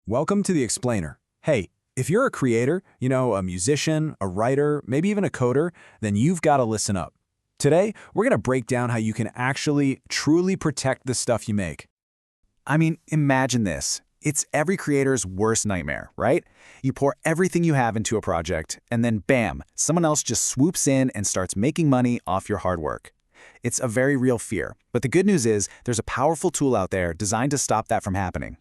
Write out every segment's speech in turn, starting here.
Welcome to the Explainer. Hey, if you're a creator, a musician, a writer, maybe even a coder, then you've got to listen up. Today, we're going to break down how you can actually, truly protect the stuff you make. I mean, imagine this. It's every creator's worst nightmare, right? You pour everything you have into a project, and then bam, someone else just swoops in and starts making money off your hard work. It's a very real fear, but the good news is there's a powerful tool out there designed to stop that from happening.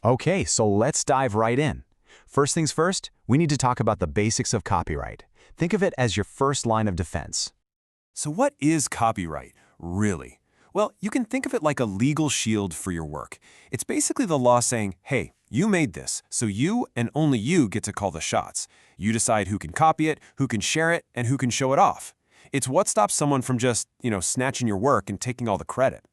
Okay, so let's dive right in. First things first, we need to talk about the basics of copyright. Think of it as your first line of defense. So what is copyright, really? Well, you can think of it like a legal shield for your work. It's basically the law saying, hey, you made this, so you and only you get to call the shots. You decide who can copy it, who can share it, and who can show it off. It's what stops someone from just, snatching your work and taking all the credit.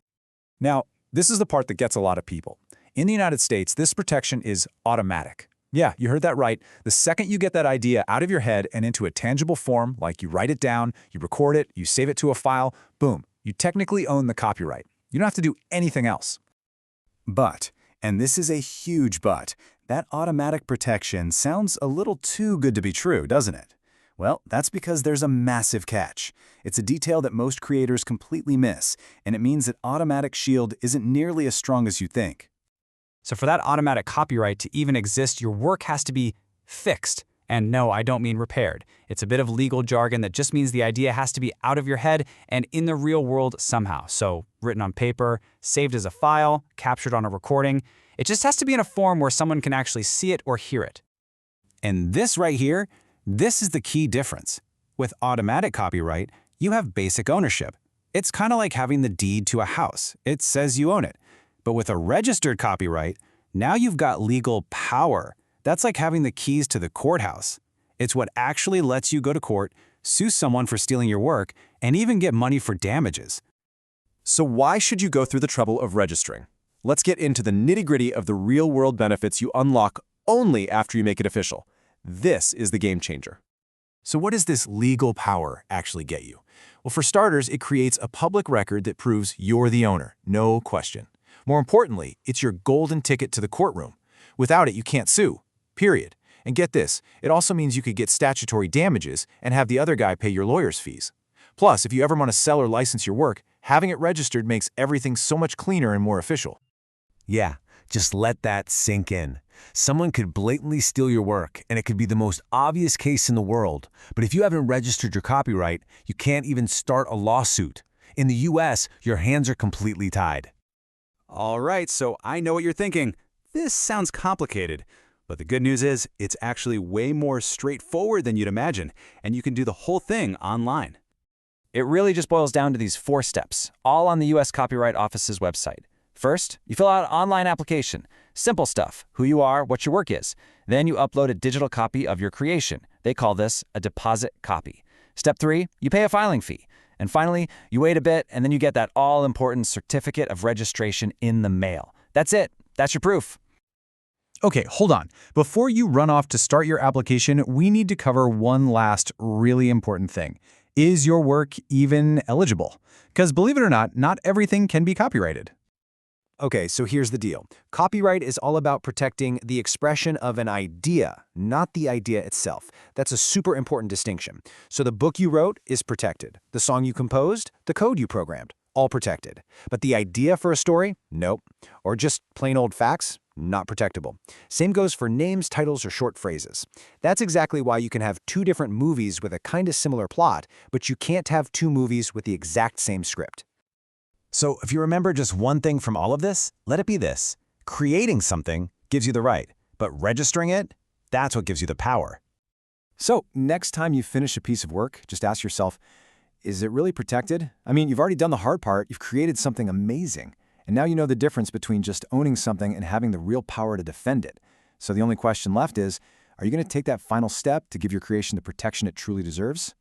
Now, this is the part that gets a lot of people. In the United States, this protection is automatic. Yeah, you heard that right. The second you get that idea out of your head and into a tangible form, like you write it down, you record it, you save it to a file, boom, you technically own the copyright. You don't have to do anything else. But, and this is a huge but, that automatic protection sounds a little too good to be true, doesn't it? Well, that's because there's a massive catch. It's a detail that most creators completely miss, and it means that automatic shield isn't nearly as strong as you think. So for that automatic copyright to even exist, your work has to be fixed. And no, I don't mean repaired. It's a bit of legal jargon that just means the idea has to be out of your head and in the real world somehow. So written on paper, saved as a file, captured on a recording. It just has to be in a form where someone can actually see it or hear it. And this right here, this is the key difference. With automatic copyright, you have basic ownership. It's kind of like having the deed to a house. It says you own it. But with a registered copyright, now you've got legal power. That's like having the keys to the courthouse. It's what actually lets you go to court, sue someone for stealing your work, and even get money for damages. So why should you go through the trouble of registering? Let's get into the nitty-gritty of the real-world benefits you unlock only after you make it official. This is the game changer. So what does this legal power actually get you? Well, for starters, it creates a public record that proves you're the owner, no question. More importantly, it's your golden ticket to the courtroom. Without it, you can't sue, period. And get this, it also means you could get statutory damages and have the other guy pay your lawyer's fees. Plus, if you ever want to sell or license your work, having it registered makes everything so much cleaner and more official. Yeah, just let that sink in. Someone could blatantly steal your work, and it could be the most obvious case in the world. But if you haven't registered your copyright, you can't even start a lawsuit. In the US, your hands are completely tied. All right, so I know what you're thinking. This sounds complicated. But the good news is, it's actually way more straightforward than you'd imagine, and you can do the whole thing online. It really just boils down to these 4 steps, all on the U.S. Copyright Office's website. First, you fill out an online application. Simple stuff, who you are, what your work is. Then you upload a digital copy of your creation. They call this a deposit copy. Step 3, you pay a filing fee. And finally, you wait a bit, and then you get that all-important certificate of registration in the mail. That's it. That's your proof. Okay, hold on. Before you run off to start your application, we need to cover one last really important thing. Is your work even eligible? Because believe it or not everything can be copyrighted. Okay, so here's the deal. Copyright is all about protecting the expression of an idea, not the idea itself. That's a super important distinction. So the book you wrote is protected. The song you composed, the code you programmed, all protected. But the idea for a story? Nope. Or just plain old facts? Not protectable. Same goes for names, titles, or short phrases. That's exactly why you can have 2 different movies with a kind of similar plot, but you can't have 2 movies with the exact same script. So if you remember just one thing from all of this, let it be this. Creating something gives you the right, but registering it, that's what gives you the power. So next time you finish a piece of work, just ask yourself, is it really protected? I mean, you've already done the hard part. You've created something amazing. And now you know the difference between just owning something and having the real power to defend it. So the only question left is, are you going to take that final step to give your creation the protection it truly deserves?